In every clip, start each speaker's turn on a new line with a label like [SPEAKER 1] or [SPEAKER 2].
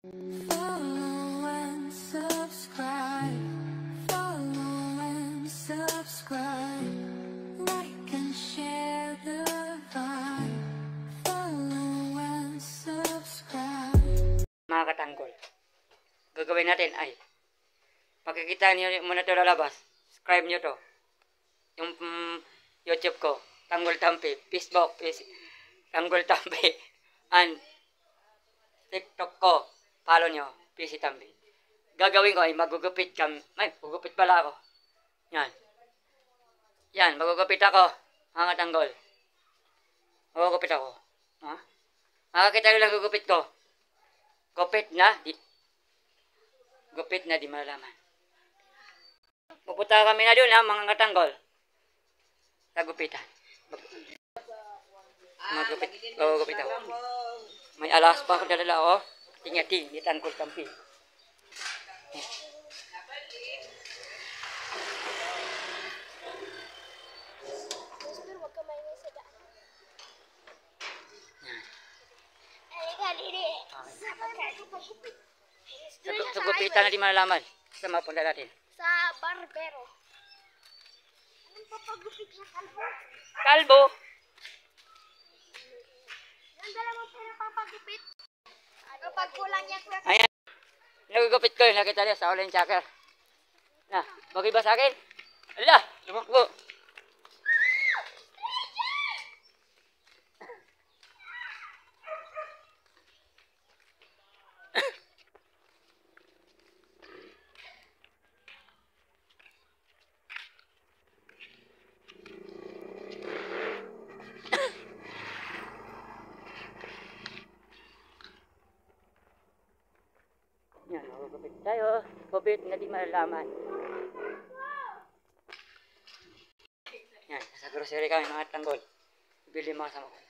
[SPEAKER 1] Follow and subscribe. Follow and subscribe. Like and share the vibe. Follow and subscribe.
[SPEAKER 2] Mga katanggol, gagawin natin ay pagkikita niyo muna ito lalabas, subscribe niyo to. Yung YouTube ko, Tanggol Tampi, Facebook is Tanggol Tampi, and TikTok ko, follow nyo, PC Tampi. Gagawin ko ay magugupit gugupit pala ako. Yan, magugupit ako, mga katanggol. Magugupit ako. Ha? Makakita nyo lang gugupit ko. Gupit na, di malalaman. Pupunta kami na doon, ha, mga katanggol. Sa gupitan. Magugupit ako. May alas pa ako dala, oh. Tingati, di Tanggol Tampi. Sa gupitan na di malalaman. Sa mapunta natin.
[SPEAKER 3] Sa barbero. Anong papagupit na kalbo?
[SPEAKER 2] Kalbo!
[SPEAKER 3] Yung dalawang pinapapagupit. Kapag kulang niya kuya.
[SPEAKER 2] Ayan. Nagugupit ko, nakita niya sa online checker. Na, bagay ba sa akin? Ala, lumakbo. Yan, magugupit tayo. Gupit na di malalaman. Yan, nasa grocery kami mga tanggol. Bili mga sama ko.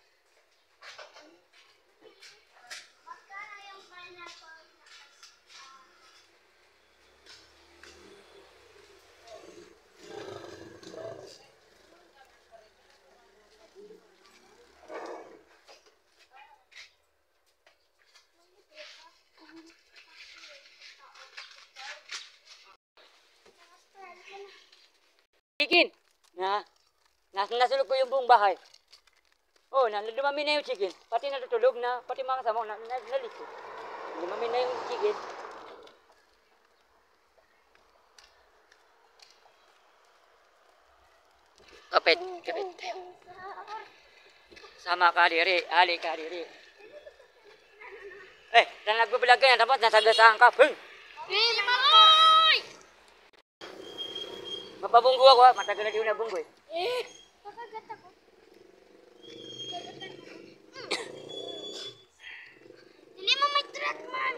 [SPEAKER 2] Chicken! Nasulog ko yung buong bahay. Oh, dumami na yung chicken. Pati natutulog na, pati mga kasama ko naliko. Dumami na yung chicken. Kapit. Sama ka diri, ali ka diri. Dan nagbablog ka yan, tapos nasagasaan ka. Mapabunggo ako, ha? Matagal na di ko nabunggo eh.
[SPEAKER 3] Makagat ako. Dali mo may threat man.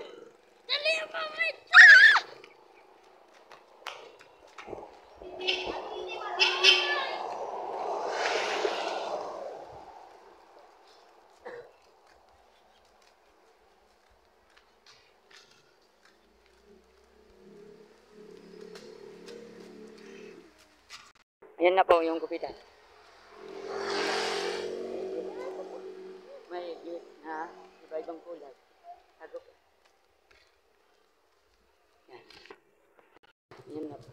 [SPEAKER 3] Dali mo may threat.
[SPEAKER 2] Ayan na po yung gupitan. May na iba-ibang kulay. Nagupit. Yan. Ayan na po.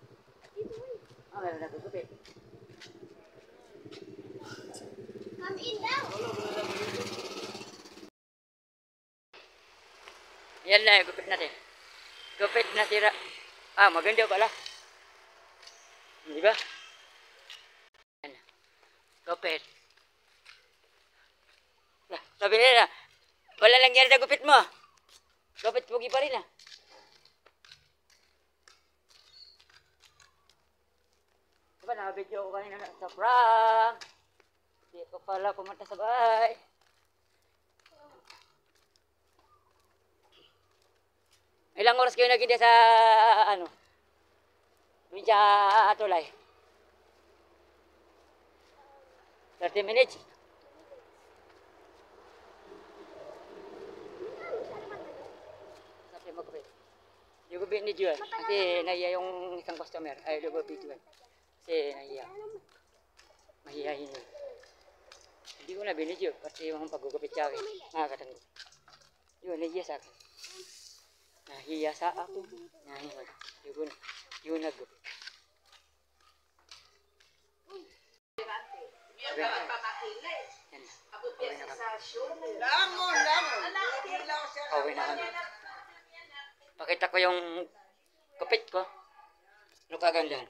[SPEAKER 2] Meron na gugupit.
[SPEAKER 3] Come in daw.
[SPEAKER 2] Ayan na yung gupit natin. Gupit na tira. Maganda pala. Di ba? Gupit. Sabi nila, wala lang yan sa gupit mo. Gupit pugi pa rin Diba, nakabidyo ko kanina sa prank. Di ko pala pumunta sa bahay. Ilang oras kayo naging sa, doon sa tulay? 30 minutes. Sabi mo gupit. Yung gupit ni Juan. Kasi naiya yung isang customer. Ay, yung gupit Juan. Kasi naiya. Mahihayin yun. Hindi ko na binidyo. Kasi yung pagugupit sa akin. Nakakatanggol. Yun, naiya sa akin. Nahiya sa ako. Nahiya. Yun na go. Yan. Pauwi na kami. Pakita ko yung kupit ko. Ano kagandahan?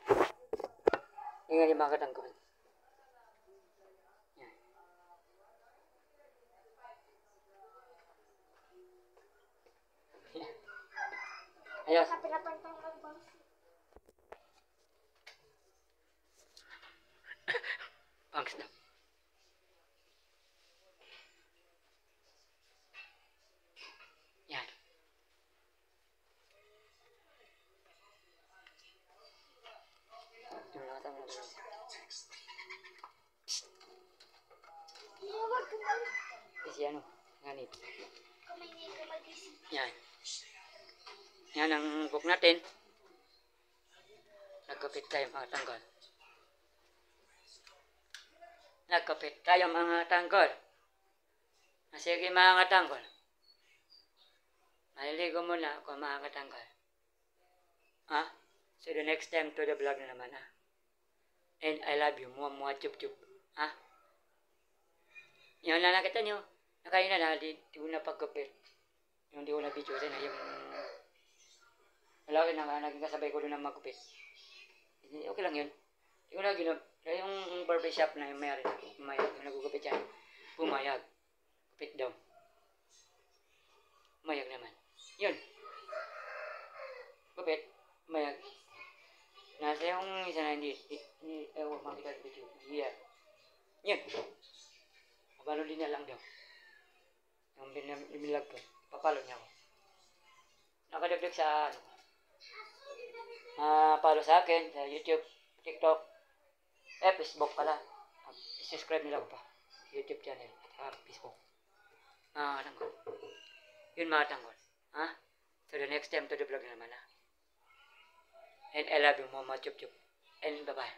[SPEAKER 2] Tingnan yung mga katang kupit. Yan. Yan. Ayos. Bangs daw. Yan. Yung mga tama na. Kasi ano, ganit. Yan. Yan ang book natin. Nagkapit tayo mga tanggol. Nagkapit tayo mga tanggol. Sige mga tanggol. Maliligo muna ako mga katanggol. Ha? So the next time to the vlog na naman ha. And I love you. Mua chup chup. Ha? Yan na nakita nyo. Nakain na di ko na pagkapit. Yung di ko na video sana yung wala na naging kasabay ko doon na magkupit. Okay lang yun. Di ko na yung barbershop na yung mayari. Yung nagugupit yan. Pumayag. Kupit daw. Mayag naman. Yun. Kupit. Mayag. Nasa yung isa na hindi makita sa video. Yeah. Yun. Mabalo din na lang daw. Yung binilag ko. Papalo niya ako. Nakadagdag sa follow sa akin sa YouTube, TikTok, Facebook pala. Subscribe nila ko pa. YouTube channel at Facebook. Tanggol. Yun mga tanggol. Ha? So the next time to the vlog naman ha. And I love you mama chup chup. And bye-bye.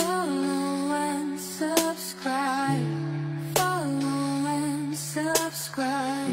[SPEAKER 1] Follow and subscribe. Follow and subscribe.